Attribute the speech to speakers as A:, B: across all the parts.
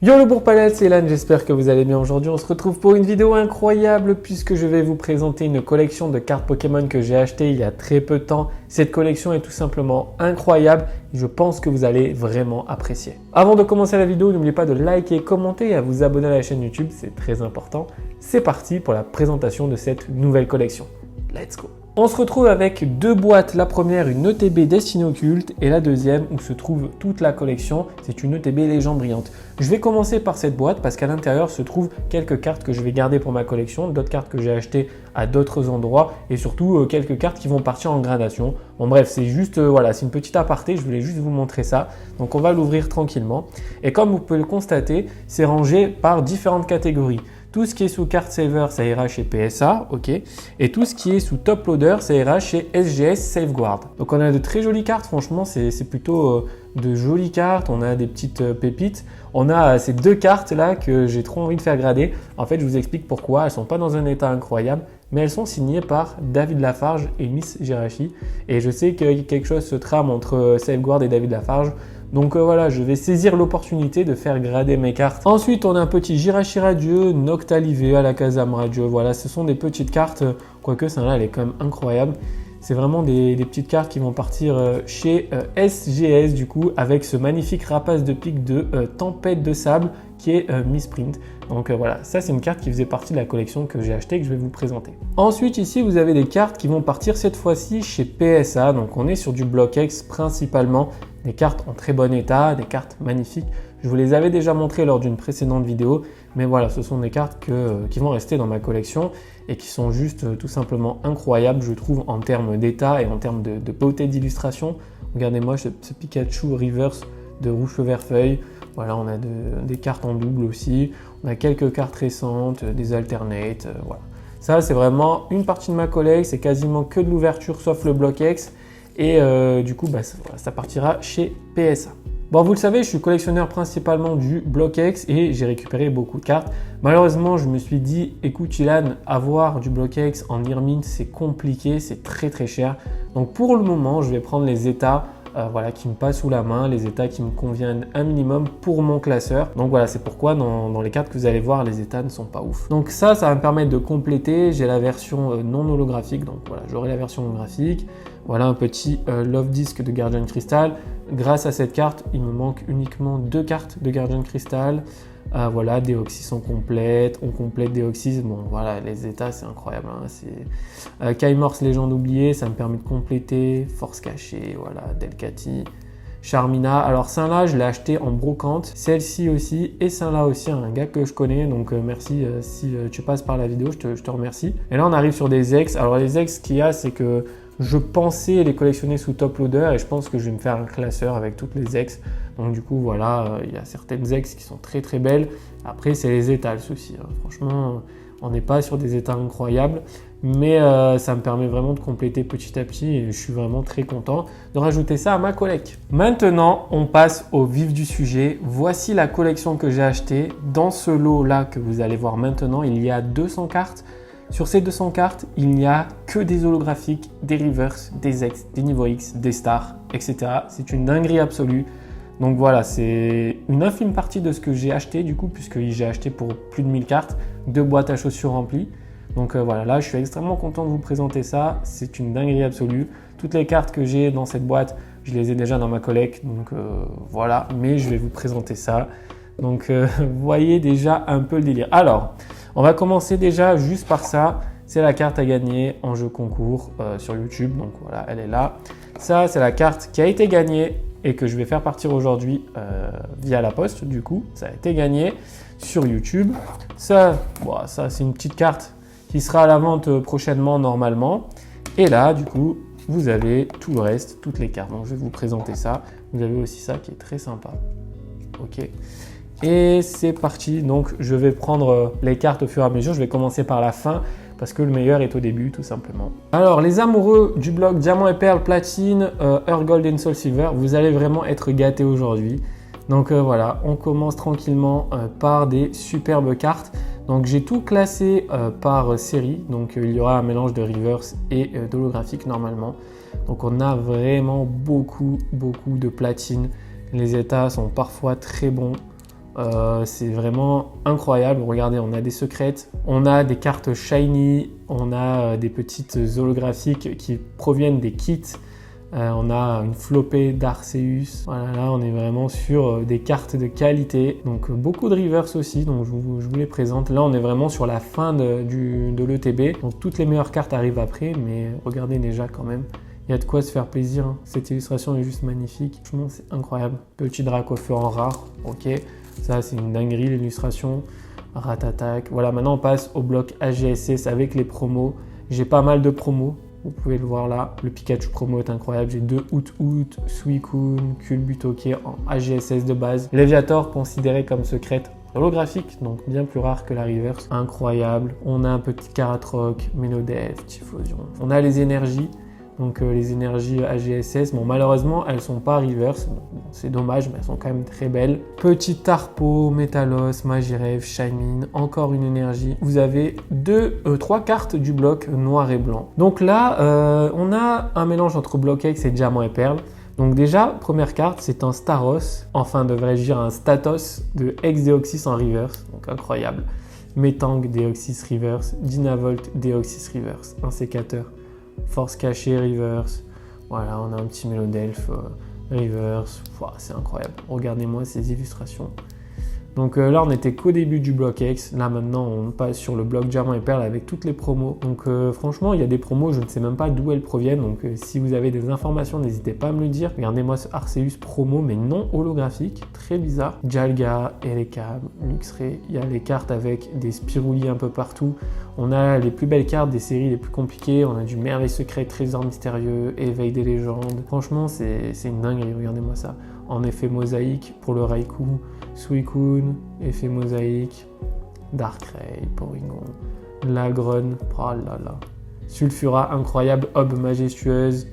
A: Yo le bourg-palette, c'est Elan, j'espère que vous allez bien. Aujourd'hui on se retrouve pour une vidéo incroyable puisque je vais vous présenter une collection de cartes Pokémon que j'ai achetée il y a très peu de temps. Cette collection est tout simplement incroyable et je pense que vous allez vraiment apprécier. Avant de commencer la vidéo, n'oubliez pas de liker, commenter et à vous abonner à la chaîne YouTube, c'est très important. C'est parti pour la présentation de cette nouvelle collection. Let's go! On se retrouve avec deux boîtes, la première une ETB destinée au culte et la deuxième où se trouve toute la collection, c'est une ETB légende brillante. Je vais commencer par cette boîte parce qu'à l'intérieur se trouvent quelques cartes que je vais garder pour ma collection, d'autres cartes que j'ai achetées à d'autres endroits et surtout quelques cartes qui vont partir en gradation. Bon bref, c'est juste, voilà, c'est une petite aparté, je voulais juste vous montrer ça. Donc on va l'ouvrir tranquillement et comme vous pouvez le constater, c'est rangé par différentes catégories. Tout ce qui est sous Card Saver, ça ira chez PSA, ok. Et tout ce qui est sous Top Loader, ça ira chez SGS Safeguard. Donc on a de très jolies cartes, franchement, c'est plutôt de jolies cartes. On a des petites pépites. On a ces deux cartes là que j'ai trop envie de faire grader. En fait, je vous explique pourquoi. Elles sont pas dans un état incroyable, mais elles sont signées par David Lafarge et Miss Jirachi. Et je sais que quelque chose se trame entre Safeguard et David Lafarge. Donc voilà, je vais saisir l'opportunité de faire grader mes cartes. Ensuite, on a un petit Jirachi Radieux, Noctalive, Alakazam Radieux. Voilà, ce sont des petites cartes, quoique celle-là, elle est quand même incroyable. C'est vraiment des petites cartes qui vont partir chez SGS du coup, avec ce magnifique rapace de pique de Tempête de Sable qui est Misprint. Donc voilà, ça c'est une carte qui faisait partie de la collection que j'ai achetée et que je vais vous présenter. Ensuite ici, vous avez des cartes qui vont partir cette fois-ci chez PSA. Donc on est sur du Block X principalement. Des cartes en très bon état, des cartes magnifiques. Je vous les avais déjà montrées lors d'une précédente vidéo, mais voilà, ce sont des cartes qui vont rester dans ma collection et qui sont juste tout simplement incroyables, je trouve, en termes d'état et en termes de beauté d'illustration. Regardez-moi ce Pikachu Reverse de Rouge Vert Feuille. Voilà, on a des cartes en double aussi. On a quelques cartes récentes, des alternates, voilà. Ça, c'est vraiment une partie de ma collection, c'est quasiment que de l'ouverture sauf le Block X. Et du coup, ça partira chez PSA. Bon, vous le savez, je suis collectionneur principalement du Block X et j'ai récupéré beaucoup de cartes. Malheureusement, je me suis dit, écoute Ilan, avoir du Block X en Irmine, c'est compliqué, c'est très très cher. Donc pour le moment, je vais prendre les états voilà, qui me passent sous la main, les états qui me conviennent un minimum pour mon classeur. Donc voilà, c'est pourquoi dans les cartes que vous allez voir, les états ne sont pas ouf. Donc ça va me permettre de compléter. J'ai la version non holographique, donc voilà, j'aurai la version holographique. Voilà un petit Love Disc de Guardian Crystal. Grâce à cette carte, il me manque uniquement 2 cartes de Guardian Crystal. Voilà, Deoxys sont complètes, on complète Deoxys. Bon, voilà, les états, c'est incroyable. Hein, c'est Kaimorse, légende oubliée, ça me permet de compléter. Force cachée, voilà, Delcatty. Charmina. Alors, celle-là, je l'ai acheté en brocante. Celle-ci aussi et celle-là aussi, un gars que je connais. Donc, merci si tu passes par la vidéo, je te remercie. Et là, on arrive sur des ex. Alors, les ex qu'il y a, c'est que je pensais les collectionner sous Top Loader et je pense que je vais me faire un classeur avec toutes les ex. Donc du coup voilà, il y a certaines ex qui sont très très belles. Après c'est les états le souci. Hein. Franchement, on n'est pas sur des états incroyables. Mais ça me permet vraiment de compléter petit à petit et je suis vraiment très content de rajouter ça à ma collecte. Maintenant, on passe au vif du sujet. Voici la collection que j'ai achetée. Dans ce lot-là que vous allez voir maintenant, il y a 200 cartes. Sur ces 200 cartes, il n'y a que des holographiques, des reverse, des X, des niveaux X, des stars, etc. C'est une dinguerie absolue. Donc voilà, c'est une infime partie de ce que j'ai acheté du coup, puisque j'ai acheté pour plus de 1000 cartes, 2 boîtes à chaussures remplies. Donc voilà, là je suis extrêmement content de vous présenter ça. C'est une dinguerie absolue. Toutes les cartes que j'ai dans cette boîte, je les ai déjà dans ma collecte. Donc voilà, mais je vais vous présenter ça. Donc vous voyez déjà un peu le délire. Alors, on va commencer déjà juste par ça. C'est la carte à gagner en jeu concours sur YouTube. Donc voilà, elle est là. Ça, c'est la carte qui a été gagnée et que je vais faire partir aujourd'hui via la poste. Du coup, ça a été gagné sur YouTube. Ça, bon, ça c'est une petite carte qui sera à la vente prochainement normalement. Et là, du coup, vous avez tout le reste, toutes les cartes. Donc je vais vous présenter ça. Vous avez aussi ça qui est très sympa. Ok. Et c'est parti, donc je vais prendre les cartes au fur et à mesure, je vais commencer par la fin parce que le meilleur est au début tout simplement. Alors les amoureux du bloc Diamant et Perle, Platine, Earth Gold et Soul Silver, vous allez vraiment être gâtés aujourd'hui. Donc voilà, on commence tranquillement par des superbes cartes. Donc j'ai tout classé par série, donc il y aura un mélange de reverse et d'holographique normalement. Donc on a vraiment beaucoup de platine. Les états sont parfois très bons. C'est vraiment incroyable. Regardez, on a des secrètes, on a des cartes shiny, on a des petites holographiques qui proviennent des kits. On a une flopée d'Arceus. Voilà, là on est vraiment sur des cartes de qualité. Donc beaucoup de reverse aussi, donc je vous les présente. Là on est vraiment sur la fin de l'ETB. Donc toutes les meilleures cartes arrivent après, mais regardez déjà quand même. Il y a de quoi se faire plaisir. Hein. Cette illustration est juste magnifique. Franchement c'est incroyable. Petit Dracofeu en rare, ok. Ça c'est une dinguerie l'illustration. Ratatak. Voilà, maintenant on passe au bloc AGSS avec les promos. J'ai pas mal de promos. Vous pouvez le voir là, le Pikachu promo est incroyable. J'ai 2 Out, Suicune, Culbutoke en AGSS de base. Léviator considéré comme secrète holographique, donc bien plus rare que la reverse. Incroyable. On a un petit Karatroc, Melodef, Typhlosion. On a les énergies. Donc les énergies AGSS, bon malheureusement elles sont pas reverse, bon, c'est dommage mais elles sont quand même très belles. Petit Tarpo, Metalos, Magirev, Shaymin, encore une énergie. Vous avez 3 cartes du bloc noir et blanc. Donc là on a un mélange entre bloc X et diamant et perle. Donc déjà, première carte, c'est un Staros, enfin devrais-je dire un Statos de Ex-Deoxys en reverse, donc incroyable. Metang Deoxys reverse, Dynavolt Deoxys reverse, un sécateur. Force cachée, reverse. Voilà, on a un petit Mélodelfe, reverse. C'est incroyable. Regardez-moi ces illustrations. Donc là, on n'était qu'au début du bloc X. Là, maintenant, on passe sur le bloc Diamant et Perle avec toutes les promos. Donc franchement, il y a des promos, je ne sais même pas d'où elles proviennent. Donc si vous avez des informations, n'hésitez pas à me le dire. Regardez-moi ce Arceus promo, mais non holographique. Très bizarre. Dialga, Elekam, Luxray. Il y a les cartes avec des Spiroulis un peu partout. On a les plus belles cartes des séries les plus compliquées. On a du Merveille Secret, Trésor Mystérieux, Éveil des légendes. Franchement, c'est une dinguerie. Regardez-moi ça. En effet mosaïque pour le Raikou. Suicune, effet mosaïque, Darkrai, Porygon, Lagron, oh là là, Sulfura, incroyable, Aube majestueuse,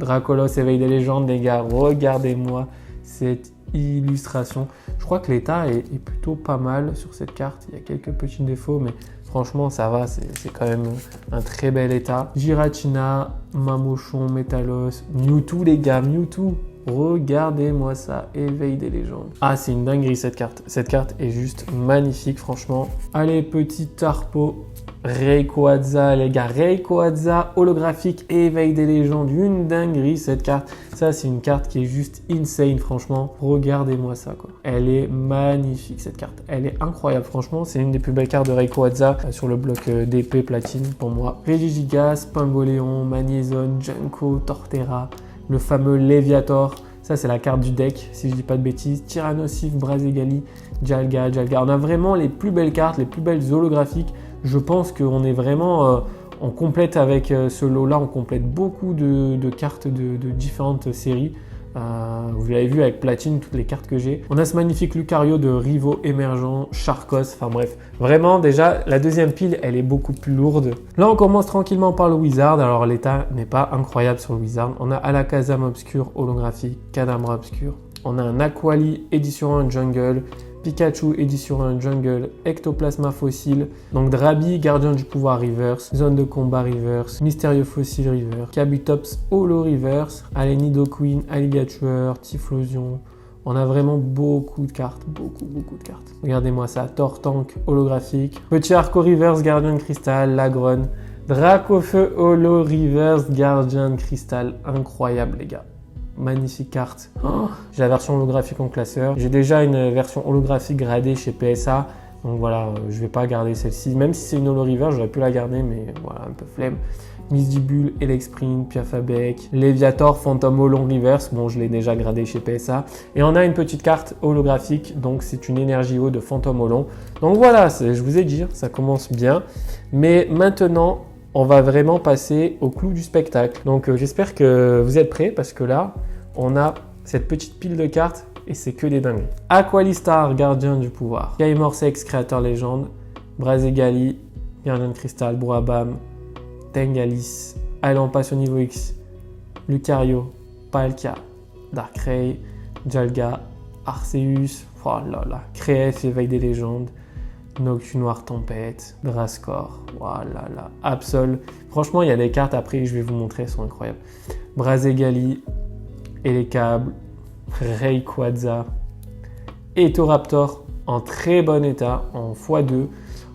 A: Dracolos, éveil des légendes, les gars, regardez-moi cette illustration. Je crois que l'état est plutôt pas mal sur cette carte, il y a quelques petits défauts, mais franchement ça va, c'est quand même un très bel état. Giratina, Mamochon, Metalos, Mewtwo les gars, Mewtwo. Regardez-moi ça, éveil des légendes. Ah, c'est une dinguerie cette carte. Cette carte est juste magnifique, franchement. Allez, petit Tarpo, Rayquaza, les gars. Rayquaza, holographique, éveil des légendes. Une dinguerie cette carte. Ça, c'est une carte qui est juste insane, franchement. Regardez-moi ça, quoi. Elle est magnifique, cette carte. Elle est incroyable, franchement. C'est une des plus belles cartes de Rayquaza sur le bloc d'épée platine pour moi. Regigigas, Pingoléon, Magnézone, Junko, Torterra. Le fameux Léviator, ça c'est la carte du deck, si je dis pas de bêtises. Tyrannosif, Brazegali, Dialga. On a vraiment les plus belles cartes, les plus belles holographiques. Je pense qu'on est vraiment, on complète avec ce lot-là, on complète beaucoup de cartes de différentes séries. Vous l'avez vu avec Platine, toutes les cartes que j'ai. On a ce magnifique Lucario de Rivaux émergent, Charcos, enfin bref. Vraiment, déjà, la deuxième pile, elle est beaucoup plus lourde. Là, on commence tranquillement par le Wizard. Alors, l'état n'est pas incroyable sur le Wizard. On a Alakazam Obscur holographique, Kadabra Obscur. On a un Aquali édition 1 Jungle, Pikachu édition 1 Jungle, Ectoplasma Fossile, donc Drabi, Gardien du Pouvoir Reverse, Zone de Combat Reverse, Mystérieux Fossile Reverse, Kabutops Holo Reverse, Nidoqueen, Alligator, Typhlosion. On a vraiment beaucoup de cartes, beaucoup de cartes. Regardez-moi ça, Tortank holographique, Petit Arco Reverse, Gardien de Cristal, Lagron, Dracofeu Holo Reverse, Gardien de Cristal, incroyable les gars. Magnifique carte. Oh, j'ai la version holographique en classeur. J'ai déjà une version holographique gradée chez PSA. Donc voilà, je vais pas garder celle-ci. Même si c'est une holo reverse, j'aurais pu la garder, mais voilà, un peu flemme. Misdibule, Elexprint, Piafabec, Léviator, Phantom Holo reverse. Bon, je l'ai déjà gradé chez PSA. Et on a une petite carte holographique. Donc c'est une énergie haut de Phantom Holo. Donc voilà, je vous ai dit, ça commence bien. Mais maintenant, on va vraiment passer au clou du spectacle. Donc j'espère que vous êtes prêts parce que là, on a cette petite pile de cartes et c'est que des dingues. Aqualistar, Gardien du Pouvoir. Kaimorsex, Créateur Légende. Brazegali, Gardien de Cristal. Boabam, Tengalis. Alampas au niveau X. Lucario, Palkia, Darkrai, Dialga, Arceus. Oh là là. Créef, Éveil des légendes. Noctu Noir Tempête, Drascore, voilà là, Absol. Franchement, il y a des cartes après, je vais vous montrer, elles sont incroyables. Brazegali, Elekable, Rayquaza, Etoraptor en très bon état, en x2.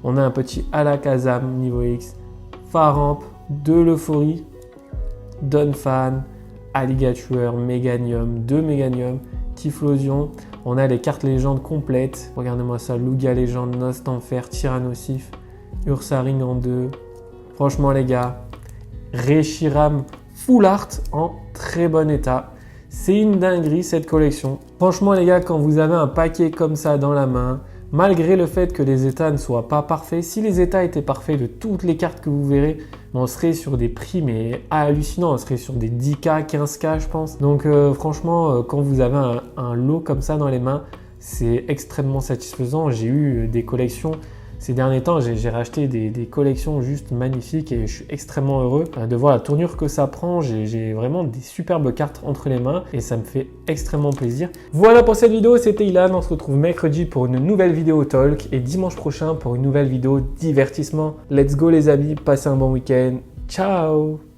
A: On a un petit Alakazam niveau X, Faramp, de l'Euphorie, Donphan, Alligator, Meganium, 2 Meganium, Typhlosion. On a les cartes légendes complètes. Regardez-moi ça, Lugia légende, Nostenfer, Tyrannosif, Ursaring en 2. Franchement les gars, Reshiram Full Art en très bon état. C'est une dinguerie cette collection. Franchement les gars, quand vous avez un paquet comme ça dans la main, malgré le fait que les états ne soient pas parfaits, si les états étaient parfaits de toutes les cartes que vous verrez, on serait sur des prix mais hallucinants, on serait sur des 10K, 15K je pense. Donc franchement, quand vous avez un lot comme ça dans les mains, c'est extrêmement satisfaisant. J'ai eu des collections ces derniers temps, j'ai racheté des collections juste magnifiques et je suis extrêmement heureux de voir la tournure que ça prend. J'ai vraiment des superbes cartes entre les mains et ça me fait extrêmement plaisir. Voilà pour cette vidéo, c'était Ilan. On se retrouve mercredi pour une nouvelle vidéo talk et dimanche prochain pour une nouvelle vidéo divertissement. Let's go les amis, passez un bon week-end. Ciao!